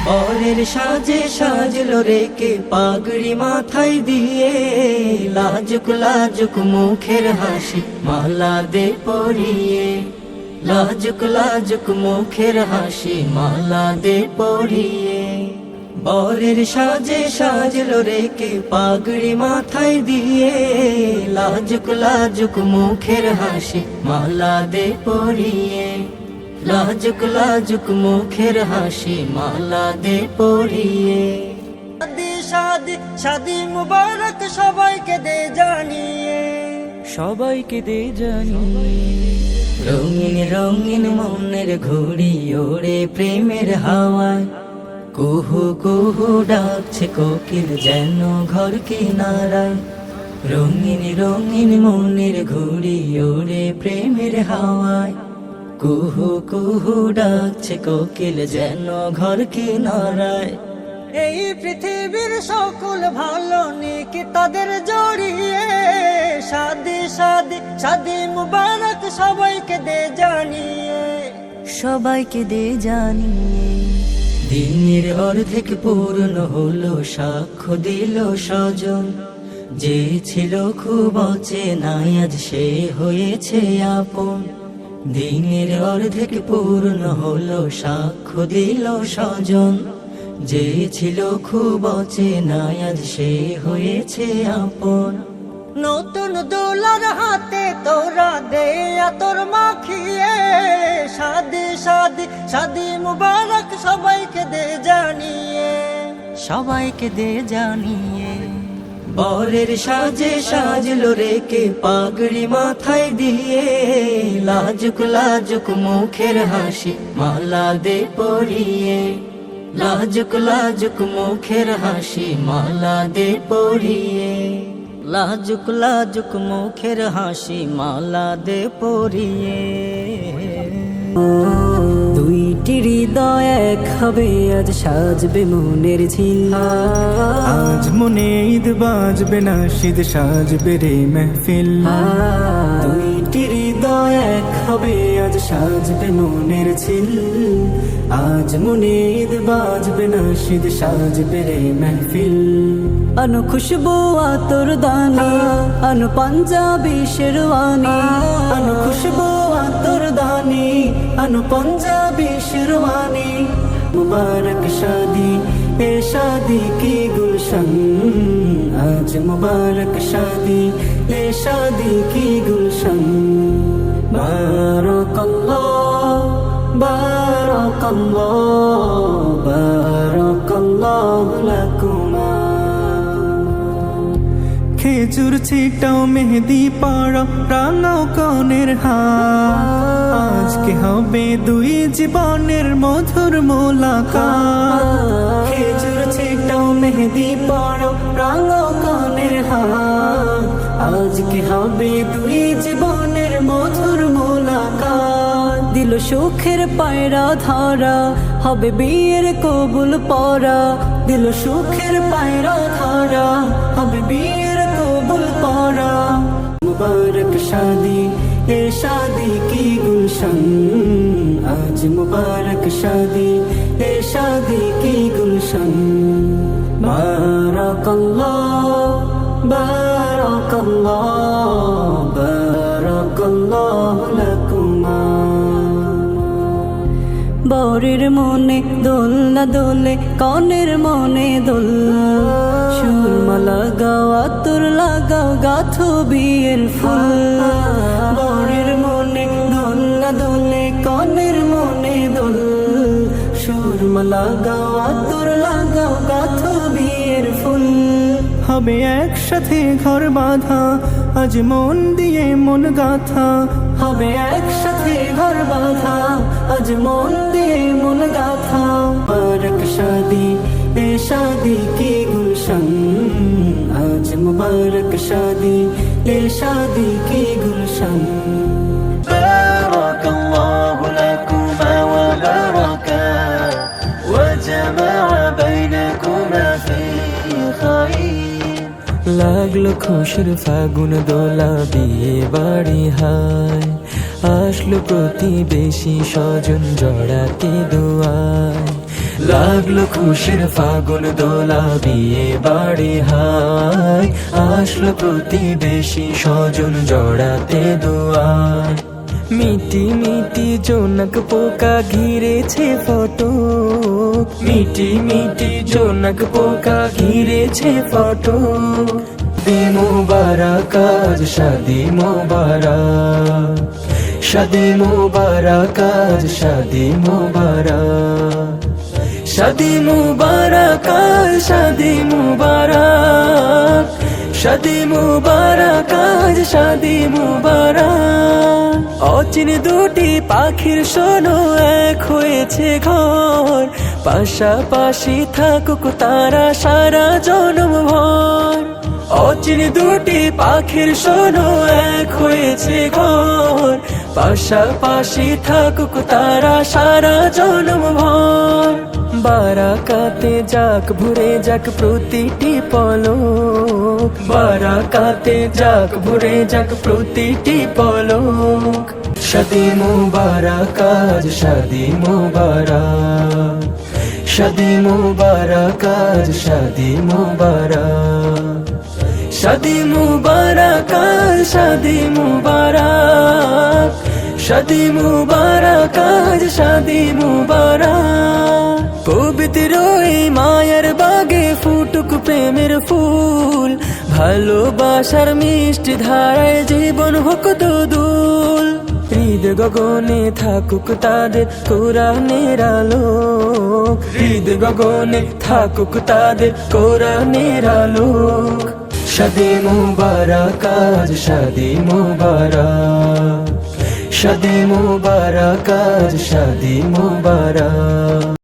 বরের সাজে সাজলো রেকে পাগড়ি মাথায় দিয়ে, লাজুক লাজুক মুখের হাসি মালা দে পরিয়ে, লাজুক লাজুক মুখের হাসি মালা দে পরিয়ে। বরের সাজে সাজলো রেকে পাগড়ি মাথায় দিয়ে, লাজুক লাজুক মুখের হাসি মালা দে পরিয়ে, লাজুক লাজুক মুখের হাসি মালা দে পরিয়ে। শাদি শাদি শাদি মুবারক সবাইকে দে জানিয়ে, সবাইকে দে জানিয়ে। রঙিন রঙিন মনের ঘুড়ি ওড়ে প্রেমের হাওয়ায়, কুহু কুহু ডাকছে কোকিল যেন ঘর কিনারায়। রঙিন রঙিন মনের ঘুড়ি ওড়ে প্রেমের হাওয়ায়, কুহু কুহু ডাকছে কোকিল যেন ঘর কিনারায়। এই পৃথিবীর সকল ভালো নেকি তাদের জড়িয়ে, শাদি শাদি শাদি মুবারক সবাইকে দে জানিয়ে, সবাইকে দে জানিয়ে। দিনের অর্ধেক পূর্ণ হলো, সাক্ষ্য দিল স্বজন, যে ছিল খুব অচেনা আজ সে হয়েছে আপন। দিনের অর্ধেক পূর্ণ হলো, সাক্ষ্য দিল স্বজন, যে ছিল খুব অচেনা আজ সে হয়েছে আপন। নতুন দোলার হাতে তোরা দে আতর মাখিয়ে, শাদি শাদি শাদি মুবারক সবাইকে দে জানিয়ে, সবাইকে দে জানিয়ে। বরের সাজে সাজলো রেকে পাগড়ি মাথায় দিয়ে, লাজুক লাজুক মুখের হাসি মালা দে পরিয়ে, লাজুক লাজুক মুখের হাসি মালা দে পরিয়ে, লাজুক লাজুক মুখের হাসি মালা দে পরিয়ে। দুইটি হৃদয় এক হবে, আজ সাজবে মনের ঝিল। আজ মনে ঈদ বাজবে নাশিদ সাজবে রে মেহফিল। দুইটি হৃদয় এক হবে, আজ সাজবে মনের ঝিল। আজ মনে ঈদ বাজবে নাশিদ সাজবে রে মেহফিল। আনো খুশবু আতর দানি, আনো পাঞ্জাবি শেরওয়ানি, আনো খুশবু আতর দানি, আনো পাঞ্জাবি শেরওয়ানি। মুবারক শাদি এ শাদি কি গুলশন, আজ মুবারক শাদি এ শাদি কি গুলশন। বারাকাল্লাহ বারাকাল্লাহ বারাকাল্লাহু লাকুমা। খেজুর ছিটাও মেহেদি পড়াও রাঙাও কনের হাত, আজকে হবে দুই জীবনের মধুর মোলাকাত। খেজুর ছিটাও মেহেদি পড়াও রাঙাও কনের হাত, আজকে হবে দুই জীবনের মধুর মোলাকাত। দিল সুখের পায়রা ধরা, হবে বিয়ের কবুল পরা। দিল সুখের পায়রা ধরা, হবে বিয়ের কবুল পরা। মুবারক শাদি এ শাদি কি গুলশন, আজ মুবারক শাদি এ শাদি কি গুলশন। বারাকাল্লাহ বারাকাল্লাহ বারাকাল্লাহু লাকুমা। বরের মনে দোল না দোলে, কনের মনে দোল। সুরমা লাগাও আতর লাগাও, গাথো বিয়ের ফুল। বরের মনে দোল না দোলে, কনের মনে দোল। সুরমা লাগাও আতর লাগাও, গাথো বিয়ের ফুল। হবে একসাথে ঘর বাঁধা, আজ মন দিয়ে মন গাথা। হবে একসাথে ঘর বাঁধা, আজ মন দিয়ে মন গাথা। মুবারক শাদি এ শাদি কি গুলশন, আজ মুবারক শাদি এ শাদি কি গুলশন। বারাকাল্লাহু লাকুমা ওয়া বারাকা ওয়া জামা'a বাইনাকুমা ফি খাইর। লাগলো খুশির ফাগুন দোলা, বিয়ে বাড়ি হায়। আসলো প্রতিবেশী স্বজন জড়াতে দোয়ায়, লাগলো খুশির ফাগুন দোলা, বিয়ে বাড়ি হাই, আসলো প্রতিবেশী স্বজন জড়াতে দুয়ার। মিটি মিটি জোনাক পোকা ঘিরেছে ফটক, মিটি মিটি জোনাক পোকা ঘিরেছে ফটক। শাদি মুবারক আজ শাদি মুবারক, শাদি মুবারক আজ শাদি মুবারক, শাদি মুবারক আজ শাদি মুবারক, শাদি মুবারক আজ শাদি মুবারক। অচিন দুটি পাখির শোনো এক হয়েছে ঘর, পাশাপাশি থাকুক তারা সারা জনম ভর। অচিন দুটি পাখির শোনো এক হয়েছে ঘর, পাশাপাশি থাকুক তারা সারা জনম ভর। বারাকাতে যাক ভরে যাক প্রতিটি পলক, বারাকাতে যাক ভরে যাক প্রতিটি পলক। শাদি মুবারক আজ শাদি মুবারক, শাদি মুবারক আজ শাদি মুবারক, শাদি মুবারক আজ শাদি মুবারক, শাদি মুবারক আজ শাদি মুবারক। পবিত্র এই মায়ের বাগে ফুটুক প্রেমের ফুল, ভালোবাসার মিষ্টি ধারায় জীবন হোক দুল। হৃদ গগনে থাকুক তাদের কোরআনের আলো, হৃদ গগনে থাকুক তাদের কোরআনের আলো। শাদি মুবারক আজ শাদি মুবারক, শাদি মুবারক আজ শাদি মুবারক।